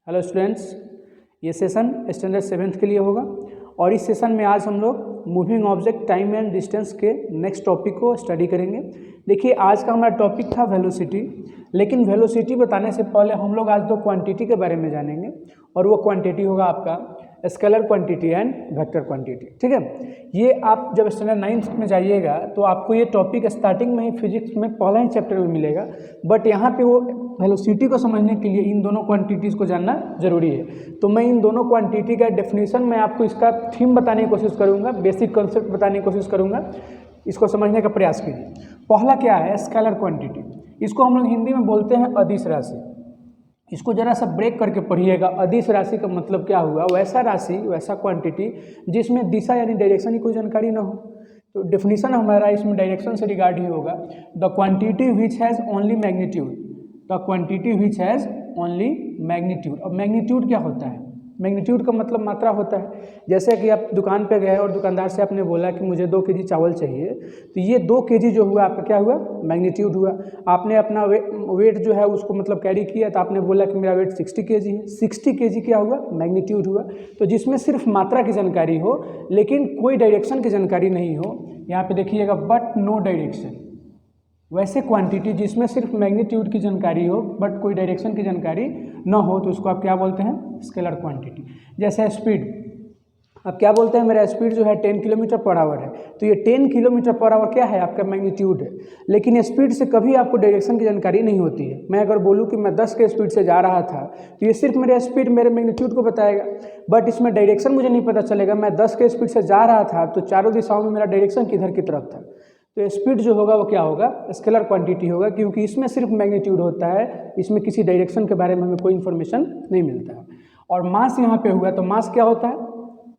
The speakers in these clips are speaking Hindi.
हेलो स्टूडेंट्स, ये सेशन स्टैंडर्ड 7th के लिए होगा और इस सेशन में आज हम लोग moving object time and distance के नेक्स्ट टॉपिक को स्टडी करेंगे। देखिए, आज का हमारा टॉपिक था वेलोसिटी, लेकिन वेलोसिटी बताने से पहले हम लोग आज दो क्वांटिटी के बारे में जानेंगे और वो क्वांटिटी होगा आपका scalar quantity and vector quantity. ठीक है, ये आप जब स्टैंडर्ड 9th में जाइएगा तो आपको ये टॉपिक स्टार्टिंग में ही फिजिक्स में पहला ही चैप्टर में मिलेगा, बट यहाँ पे वो वेलोसिटी को समझने के लिए इन दोनों क्वांटिटीज़ को जानना जरूरी है। तो मैं इन दोनों क्वांटिटी का डेफिनेशन मैं आपको इसका थीम बताने की कोशिश करूँगा, बेसिक कॉन्सेप्ट बताने की कोशिश करूँगा, इसको समझने का प्रयास कीजिए। पहला क्या है? Scalar quantity. इसको हम लोग हिंदी में बोलते हैं अदिश राशि। इसको जरा सा ब्रेक करके पढ़िएगा। अदिश राशि का मतलब क्या हुआ? वैसा राशि, वैसा क्वांटिटी जिसमें दिशा यानी डायरेक्शन की कोई जानकारी ना हो। तो डेफिनेशन हमारा इसमें डायरेक्शन से रिगार्ड ही होगा। The quantity which has only magnitude, the quantity which has only magnitude. अब मैग्नीट्यूड क्या होता है? मैग्नीट्यूड का मतलब मात्रा होता है। जैसे कि आप दुकान पे गए और दुकानदार से आपने बोला कि मुझे 2 kg चावल चाहिए, तो ये 2 kg जो हुआ आपका क्या हुआ? मैग्नीट्यूड हुआ। आपने अपना वेट जो है उसको मतलब कैरी किया, तो आपने बोला कि मेरा वेट 60 kg है। 60 kg क्या हुआ? मैग्नीट्यूड हुआ। तो जिसमें सिर्फ मात्रा की जानकारी हो लेकिन कोई डायरेक्शन की जानकारी नहीं हो, यहाँ पे देखिएगा बट नो डायरेक्शन। वैसे क्वांटिटी जिसमें सिर्फ मैग्नीट्यूड की जानकारी हो बट कोई डायरेक्शन की जानकारी न हो, तो उसको आप क्या बोलते हैं? Scalar quantity. जैसे स्पीड, अब क्या बोलते हैं? मेरा स्पीड जो है 10 km/h है, तो ये 10 km/h क्या है? आपका मैग्नीट्यूड है। लेकिन स्पीड से कभी आपको डायरेक्शन की जानकारी नहीं होती है। मैं अगर बोलूँ कि मैं 10 के स्पीड से जा रहा था, तो ये सिर्फ मेरा स्पीड मेरे मैग्नीट्यूड को बताएगा, बट इसमें डायरेक्शन मुझे नहीं पता चलेगा। मैं 10 के स्पीड से जा रहा था तो चारों दिशाओं में मेरा डायरेक्शन किधर की तरफ था। तो स्पीड जो होगा वो क्या होगा? स्केलर क्वांटिटी होगा, क्योंकि इसमें सिर्फ मैग्नीट्यूड होता है, इसमें किसी डायरेक्शन के बारे में हमें कोई इन्फॉर्मेशन नहीं मिलता है। और मास यहाँ पे हुआ, तो मास क्या होता है?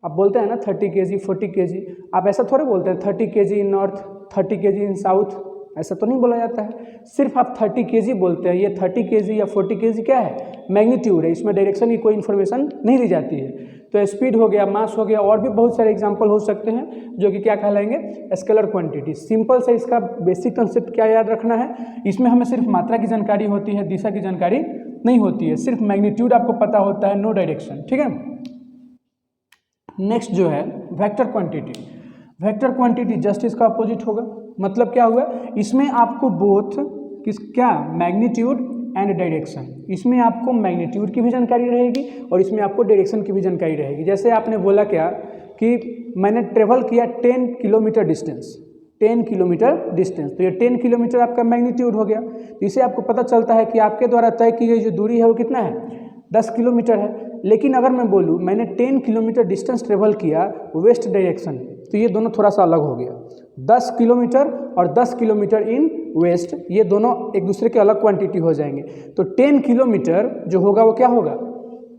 आप बोलते हैं ना 30 kg 40 kg, आप ऐसा थोड़े बोलते हैं 30 kg इन नॉर्थ, 30 kg इन साउथ, ऐसा तो नहीं बोला जाता है। सिर्फ आप 30 kg बोलते हैं। ये 30 kg या 40 kg क्या है? मैग्नीट्यूड है, इसमें डायरेक्शन की कोई इन्फॉर्मेशन नहीं दी जाती है। तो स्पीड हो गया, मास हो गया, और भी बहुत सारे एग्जांपल हो सकते हैं जो कि क्या कहलाएंगे? Scalar quantity. सिंपल से इसका बेसिक कंसेप्ट क्या याद रखना है? इसमें हमें सिर्फ मात्रा की जानकारी होती है, दिशा की जानकारी नहीं होती है। सिर्फ मैग्नीट्यूड आपको पता होता है, नो डायरेक्शन। ठीक है, नेक्स्ट जो है vector quantity. Vector quantity just इसका अपोजिट होगा। मतलब क्या हुआ? इसमें आपको बोथ क्या मैग्नीट्यूड एंड डायरेक्शन, इसमें आपको मैग्नीट्यूड की भी जानकारी रहेगी और इसमें आपको डायरेक्शन की भी जानकारी रहेगी। जैसे आपने बोला क्या कि मैंने ट्रेवल किया 10 किलोमीटर डिस्टेंस, 10 किलोमीटर डिस्टेंस, तो ये 10 किलोमीटर आपका मैग्नीट्यूड हो गया। तो इसे आपको पता चलता है कि आपके द्वारा तय की गई जो दूरी है वो कितना है? 10 किलोमीटर है। लेकिन अगर मैं बोलूँ मैंने 10 किलोमीटर डिस्टेंस ट्रेवल किया वेस्ट डायरेक्शन में, तो ये दोनों थोड़ा सा अलग हो गया। 10 किलोमीटर और 10 किलोमीटर इन वेस्ट, ये दोनों एक दूसरे के अलग क्वांटिटी हो जाएंगे। तो 10 किलोमीटर जो होगा वो क्या होगा?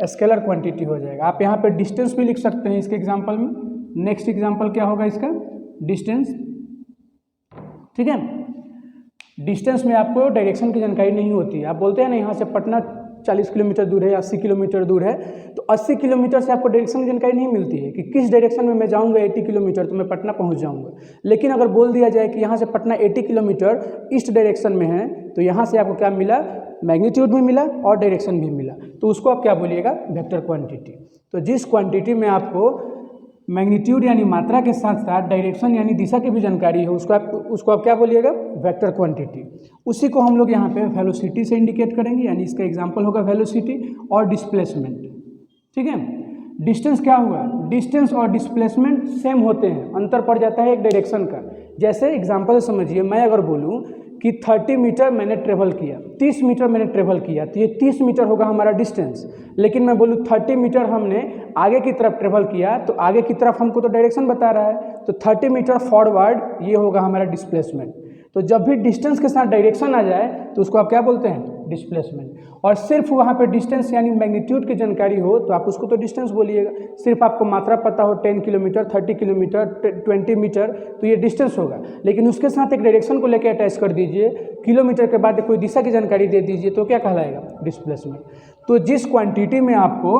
स्केलर क्वांटिटी हो जाएगा। आप यहाँ पे डिस्टेंस भी लिख सकते हैं इसके एग्जाम्पल में। नेक्स्ट एग्जाम्पल क्या होगा इसका? डिस्टेंस। ठीक है, डिस्टेंस में आपको डायरेक्शन की जानकारी नहीं होती है। आप बोलते हैं ना यहाँ से पटना 40 किलोमीटर दूर है, 80 किलोमीटर दूर है, तो 80 किलोमीटर से आपको डायरेक्शन की जानकारी नहीं मिलती है कि किस डायरेक्शन में मैं जाऊंगा 80 किलोमीटर तो मैं पटना पहुंच जाऊंगा। लेकिन अगर बोल दिया जाए कि यहाँ से पटना 80 किलोमीटर ईस्ट डायरेक्शन में है, तो यहाँ से आपको क्या मिला? मैग्नीट्यूड भी मिला और डायरेक्शन भी मिला। तो उसको आप क्या बोलिएगा? Vector quantity. तो जिस क्वांटिटी में आपको मैग्नीट्यूड यानी मात्रा के साथ साथ डायरेक्शन यानी दिशा की भी जानकारी है, उसको आप क्या बोलिएगा? Vector quantity. उसी को हम लोग यहाँ पे वेलोसिटी से इंडिकेट करेंगे, यानी इसका एग्जांपल होगा वेलोसिटी और डिस्प्लेसमेंट। ठीक है, डिस्टेंस क्या हुआ? डिस्टेंस और डिस्प्लेसमेंट सेम होते हैं, अंतर पड़ जाता है एक डायरेक्शन का। जैसे एग्जांपल समझिए, मैं अगर बोलूँ कि 30 मीटर मैंने ट्रेवल किया, 30 मीटर मैंने ट्रेवल किया, तो ये 30 मीटर होगा हमारा डिस्टेंस। लेकिन मैं बोलूँ 30 मीटर हमने आगे की तरफ ट्रेवल किया, तो आगे की तरफ हमको तो डायरेक्शन बता रहा है, तो 30 मीटर फॉरवर्ड ये होगा हमारा डिस्प्लेसमेंट। तो जब भी डिस्टेंस के साथ डायरेक्शन आ जाए तो उसको आप क्या बोलते हैं? डिस्प्लेसमेंट। और सिर्फ वहाँ पे डिस्टेंस यानी मैग्नीट्यूड की जानकारी हो तो आप उसको तो डिस्टेंस बोलिएगा। सिर्फ आपको मात्रा पता हो 10 किलोमीटर, 30 किलोमीटर, 20 मीटर, तो ये डिस्टेंस होगा। लेकिन उसके साथ एक डायरेक्शन को लेकर अटैच कर दीजिए, किलोमीटर के बाद कोई दिशा की जानकारी दे दीजिए, तो क्या कहलाएगा? डिस्प्लेसमेंट। तो जिस क्वांटिटी में आपको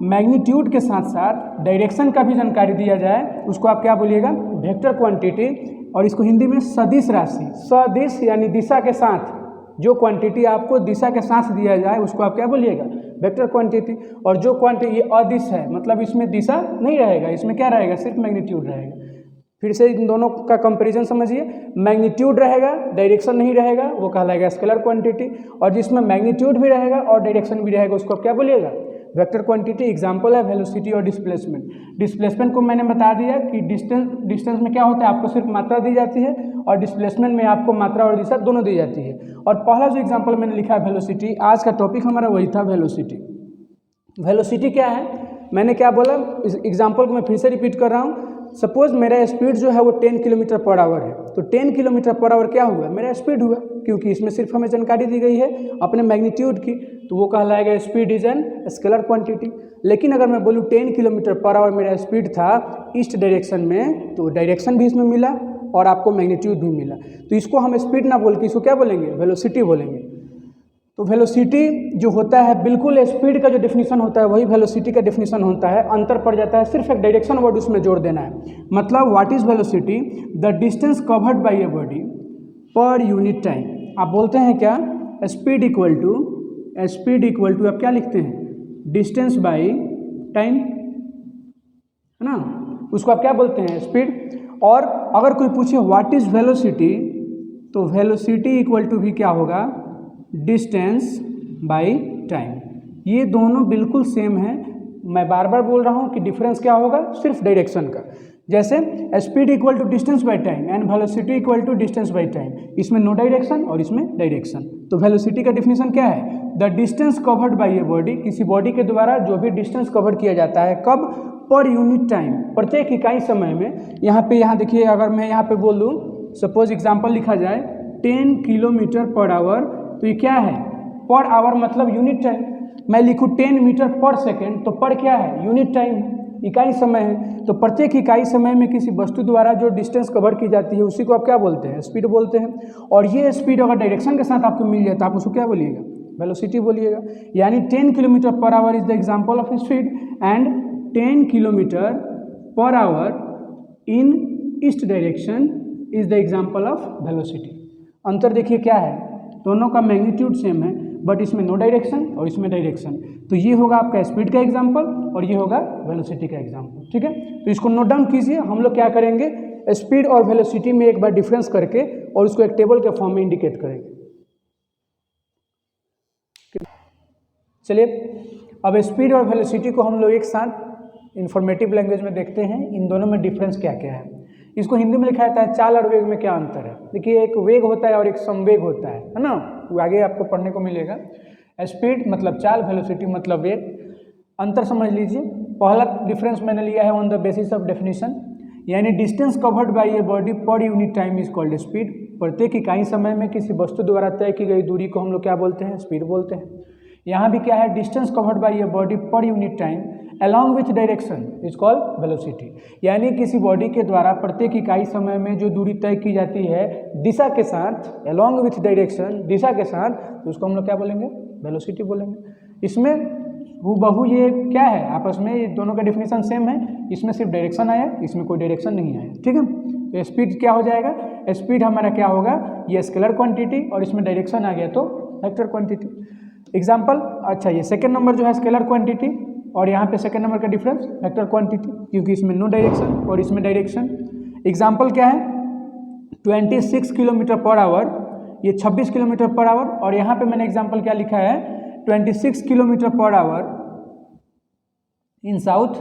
मैग्नीट्यूड के साथ साथ डायरेक्शन का भी जानकारी दिया जाए उसको आप क्या बोलिएगा? Vector quantity. और इसको हिंदी में सदिश राशि, सदिश यानी दिशा के साथ, जो क्वांटिटी आपको दिशा के साथ दिया जाए उसको आप क्या बोलिएगा? वेक्टर क्वांटिटी, और जो क्वांटिटी ये अदिश है मतलब इसमें दिशा नहीं रहेगा, इसमें क्या रहेगा, सिर्फ मैग्नीट्यूड रहेगा। फिर से इन दोनों का कंपैरिजन समझिए, मैग्नीट्यूड रहेगा डायरेक्शन नहीं रहेगा वो कहलाएगा स्केलर क्वांटिटी, और जिसमें मैग्नीट्यूड भी रहेगा और डायरेक्शन भी रहेगा उसको क्या बोलिएगा, वेक्टर क्वांटिटी। एग्जांपल है वेलोसिटी और डिस्प्लेसमेंट। डिस्प्लेसमेंट को मैंने बता दिया कि डिस्टेंस में क्या होता है, आपको सिर्फ मात्रा दी जाती है, और डिस्प्लेसमेंट में आपको मात्रा और दिशा दोनों दी जाती है। और पहला जो एग्जाम्पल मैंने लिखा है वेलोसिटी, आज का टॉपिक हमारा वही था वेलोसिटी। वेलोसिटी क्या है, मैंने क्या बोला, इस एग्जाम्पल को मैं फिर से रिपीट कर रहा हूँ। सपोज मेरा स्पीड जो है वो 10 किलोमीटर पर आवर है, तो 10 किलोमीटर पर आवर क्या हुआ, मेरा स्पीड हुआ, क्योंकि इसमें सिर्फ हमें जानकारी दी गई है अपने मैग्नीट्यूड की, तो वो कहलाएगा speed is an scalar quantity. लेकिन अगर मैं बोलूँ 10 किलोमीटर पर आवर मेरा स्पीड था ईस्ट डायरेक्शन में, तो डायरेक्शन भी इसमें मिला और आपको मैग्नीट्यूड भी मिला, तो इसको हम स्पीड ना बोल के इसको क्या बोलेंगे, वेलोसिटी बोलेंगे। तो वेलोसिटी जो होता है बिल्कुल स्पीड का जो डेफिनेशन होता है वही वेलोसिटी का डेफिनेशन होता है, अंतर पड़ जाता है, सिर्फ एक डायरेक्शन वर्ड उसमें जोड़ देना है। मतलब what is velocity, the distance covered by a body per unit time. आप बोलते हैं क्या, स्पीड इक्वल टू आप क्या लिखते हैं, डिस्टेंस बाय टाइम, है ना, उसको आप क्या बोलते हैं, स्पीड। और अगर कोई पूछे व्हाट इज वेलोसिटी, तो वेलोसिटी इक्वल टू भी क्या होगा, डिस्टेंस बाय टाइम। ये दोनों बिल्कुल सेम है, मैं बार बार बोल रहा हूँ कि डिफरेंस क्या होगा, सिर्फ डायरेक्शन का। जैसे speed equal to distance by time and velocity equal to distance by time, इसमें नो डायरेक्शन और इसमें डायरेक्शन। तो वेलोसिटी का डिफिनेशन क्या है, the distance covered by a body, किसी बॉडी के द्वारा जो भी डिस्टेंस कवर किया जाता है, कब, पर यूनिट टाइम, प्रत्येक इकाई समय में। यहाँ देखिए, अगर मैं यहाँ पे बोल दूँ, सपोज एग्जाम्पल लिखा जाए 10 किलोमीटर पर आवर, तो ये क्या है, पर आवर मतलब यूनिट टाइम। मैं लिखूँ 10 मीटर पर सेकेंड, तो पर क्या है, यूनिट टाइम, इकाई समय है। तो प्रत्येक इकाई समय में किसी वस्तु द्वारा जो डिस्टेंस कवर की जाती है उसी को आप क्या बोलते हैं, स्पीड बोलते हैं। और ये स्पीड अगर डायरेक्शन के साथ आपको मिल जाए तो आप उसको क्या बोलिएगा, वेलोसिटी बोलिएगा। यानी 10 kilometre per our is the example of speed and 10 kilometre per hour in east direction is the example of velocity. अंतर देखिए क्या है, दोनों का मैग्नीट्यूड सेम है, बट इसमें नो डायरेक्शन और इसमें डायरेक्शन। तो ये होगा आपका स्पीड का एग्जांपल और ये होगा वेलोसिटी का एग्जांपल, ठीक है। तो इसको नोट डाउन कीजिए। हम लोग क्या करेंगे, स्पीड और वेलोसिटी में एक बार डिफरेंस करके और उसको एक टेबल के फॉर्म में इंडिकेट करेंगे। चलिए, अब स्पीड और वेलोसिटी को हम लोग एक साथ इंफॉर्मेटिव लैंग्वेज में देखते हैं, इन दोनों में डिफरेंस क्या क्या है। इसको हिंदी में लिखा जाता है चाल और वेग में क्या अंतर है। देखिए, एक वेग होता है और एक संवेग होता है ना, वो आगे आपको पढ़ने को मिलेगा। स्पीड मतलब चाल, वेलोसिटी मतलब वेग। अंतर समझ लीजिए। पहला डिफरेंस मैंने लिया है on the basis of definition, यानी distance covered by a body per unit time is called speed. प्रत्येक इकाई समय में किसी वस्तु द्वारा तय की गई दूरी को हम लोग क्या बोलते हैं, स्पीड बोलते हैं। यहाँ भी क्या है, distance covered by a body per unit time along with direction is called velocity. यानी किसी बॉडी के द्वारा प्रत्येक इकाई समय में जो दूरी तय की जाती है दिशा के साथ, अलॉन्ग विथ डायरेक्शन, दिशा के साथ, तो उसको हम लोग क्या बोलेंगे, वेलोसिटी बोलेंगे। इसमें हूबहू ये क्या है, आपस में ये दोनों का डिफिनेशन सेम है, इसमें सिर्फ डायरेक्शन आया, इसमें कोई डायरेक्शन नहीं आया, ठीक है। तो स्पीड क्या हो जाएगा, स्पीड हमारा क्या होगा, ये स्केलर क्वांटिटी, और इसमें डायरेक्शन आ गया तो वेक्टर क्वांटिटी। एग्जाम्पल, अच्छा ये सेकंड नंबर जो है स्केलर क्वांटिटी, और यहाँ पे सेकंड नंबर का डिफरेंस वेक्टर क्वांटिटी, क्योंकि इसमें नो डायरेक्शन और इसमें डायरेक्शन। एग्जाम्पल क्या है, 26 किलोमीटर पर आवर, ये 26 किलोमीटर पर आवर, और यहाँ पे मैंने एग्जाम्पल क्या लिखा है, 26 kilometre per hour in south.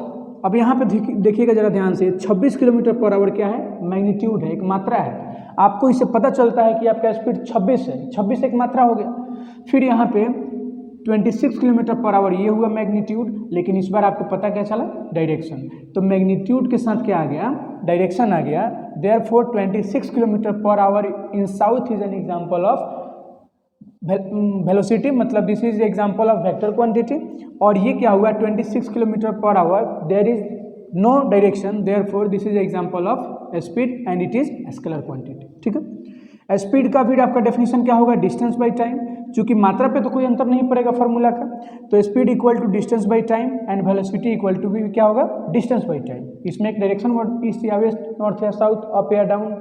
अब यहाँ पे देखिएगा जरा ध्यान से, 26 किलोमीटर पर आवर क्या है, मैग्नीट्यूड है, एक मात्रा है। आपको इससे पता चलता है कि आपका स्पीड 26 है, 26 एक मात्रा हो गया। फिर यहाँ पे 26 किलोमीटर पर आवर ये हुआ मैग्नीट्यूड, लेकिन इस बार आपको पता क्या चला, डायरेक्शन। तो मैग्नीट्यूड के साथ क्या आ गया, डायरेक्शन आ गया। Therefore 26 kilometre per hour in south is an example of velocity, मतलब this is example of vector quantity. और ये क्या हुआ, 26 kilometre per hour, there is no direction, therefore this is example of speed and it is scalar quantity, ठीक है। स्पीड का फिर आपका डेफिनेशन क्या होगा, डिस्टेंस बाय टाइम। चूंकि मात्रा पे तो कोई अंतर नहीं पड़ेगा फार्मूला का, तो speed equal to distance by time and velocity equal to भी क्या होगा, डिस्टेंस बाय टाइम। इसमें एक डायरेक्शन वर्ड, ईस्ट या वेस्ट, नॉर्थ या साउथ, अप या डाउन,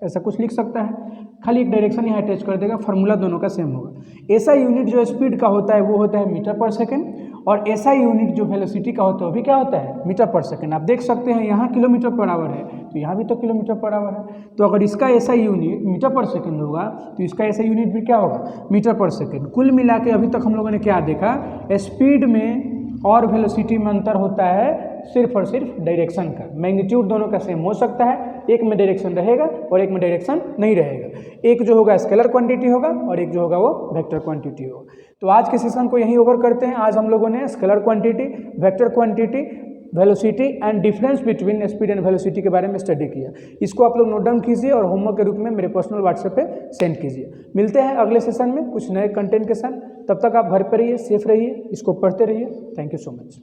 ऐसा कुछ लिख सकता है। खाली एक डायरेक्शन यहाँ अटैच कर देगा, फार्मूला दोनों का सेम होगा। एसआई यूनिट जो स्पीड का होता है वो होता है मीटर पर सेकेंड, और एसआई यूनिट जो वेलोसिटी का होता है वो भी क्या होता है मीटर पर सेकेंड। आप देख सकते हैं यहाँ किलोमीटर पर आवर है तो यहाँ भी तो किलोमीटर पर आवर है, तो अगर इसका एसआई यूनिट मीटर पर सेकेंड होगा तो इसका एसआई यूनिट भी क्या होगा मीटर पर सेकेंड। कुल मिला के अभी तक हम लोगों ने क्या देखा, स्पीड में और वेलोसिटी में अंतर होता है सिर्फ और सिर्फ डायरेक्शन का। मैग्नीट्यूड दोनों का सेम हो सकता है, एक में डायरेक्शन रहेगा और एक में डायरेक्शन नहीं रहेगा, एक जो होगा स्केलर क्वांटिटी होगा और एक जो होगा वो वेक्टर क्वांटिटी होगा। तो आज के सेशन को यहीं ओवर करते हैं। आज हम लोगों ने scalar quantity, vector quantity, velocity and difference between speed and velocity के बारे में स्टडी किया। इसको आप लोग नोट डाउन कीजिए और होमवर्क के रूप में मेरे पर्सनल व्हाट्सएप पे सेंड कीजिए। मिलते हैं अगले सेशन में कुछ नए कंटेंट के साथ। तब तक आप घर पर रहिए, सेफ रहिए, इसको पढ़ते रहिए। Thank you so much.